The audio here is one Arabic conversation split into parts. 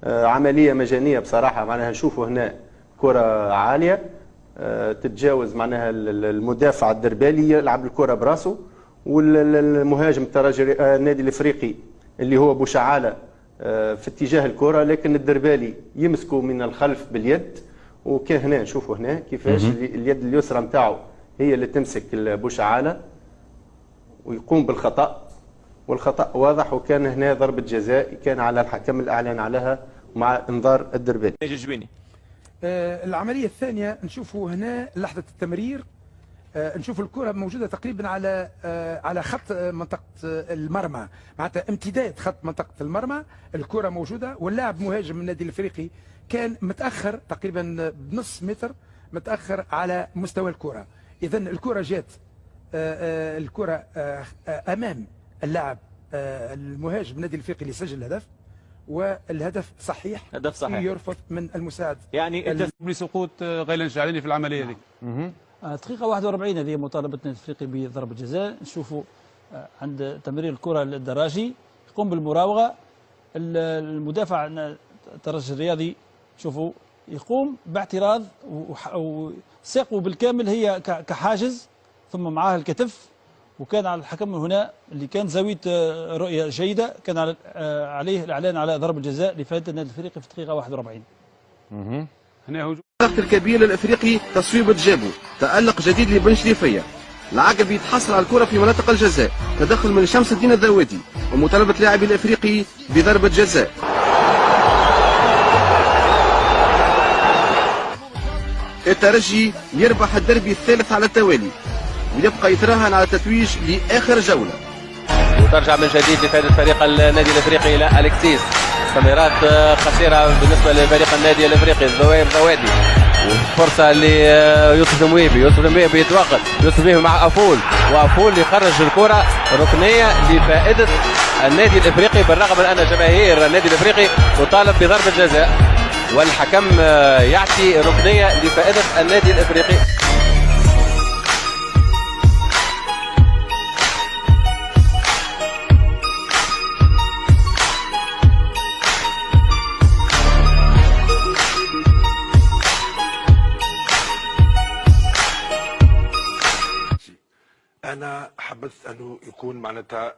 عمليه مجانيه بصراحه. معناها نشوفوا هنا كره عاليه تتجاوز معناها المدافع الدربالي يلعب الكره براسه، والمهاجم الترجي النادي الافريقي اللي هو بوشعاله في اتجاه الكره، لكن الدربالي يمسكه من الخلف باليد. وكان هنا نشوفوا هنا كيفاش اليد اليسرى نتاعو هي اللي تمسك بوشعاله ويقوم بالخطا، والخطا واضح، وكان هنا ضربه جزاء كان على الحكم الاعلان عليها مع انذار الدربالي. العمليه الثانيه نشوفوا هنا لحظه التمرير، نشوف الكره موجوده تقريبا على خط منطقه المرمى، معناتها امتداد خط منطقه المرمى، الكره موجوده، واللاعب مهاجم النادي الافريقي كان متاخر تقريبا بنص متر، متاخر على مستوى الكره. اذا الكره جات الكره امام اللاعب المهاجم النادي الافريقي اللي سجل الهدف، والهدف صحيح، هدف صحيح يرفض من المساعد يعني لسقوط غيلان شعلاني في العمليه هذه. دقيقة 41 هذه مطالبة النادي الافريقي بضربة جزاء. نشوفوا عند تمرير الكرة للدراجي يقوم بالمراوغة، المدافع الترجي الرياضي شوفوا يقوم باعتراض وساقه بالكامل هي كحاجز، ثم معاه الكتف، وكان على الحكم من هنا اللي كان زاوية رؤية جيدة كان عليه الإعلان على ضربة جزاء لفائدة النادي الافريقي في الدقيقة 41. هنا هجوم الضغط الكبير للافريقي، تصويبة جابو، تألق جديد لبن شريفية، العقبي يتحصل على الكرة في مناطق الجزاء، تدخل من شمس الدين الذواتي ومطالبة لاعبي الافريقي بضربة جزاء. الترجي يربح الدربي الثالث على التوالي ويبقى يتراهن على التتويج لآخر جولة. وترجع من جديد لفائدة فريق النادي الافريقي الى الكسيس، تمريرات خطيره بالنسبه لفريق النادي الافريقي الظواهر ذوادي، وفرصه ليوسف المويبي، يوسف المويبي يتوقف، يوسف المويبي مع افول، وافول يخرج الكره ركنيه لفائده النادي الافريقي، بالرغم من ان جماهير النادي الافريقي تطالب بضربه جزاء، والحكم يعطي ركنيه لفائده النادي الافريقي. أنا حبذت أنه يكون معناتها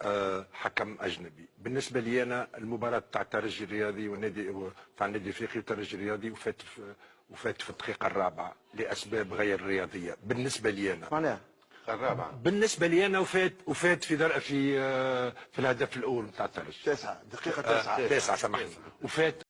حكم أجنبي. بالنسبة لي أنا المباراة تاع الترجي الرياضي والنادي تاع النادي الأفريقي والترجي الرياضي وفات في الدقيقة الرابعة لأسباب غير رياضية. بالنسبة لي أنا معناها الرابعة، بالنسبة لي أنا وفات في الهدف الأول تاع الترجي. 9 دقيقة 9 سامحني، وفات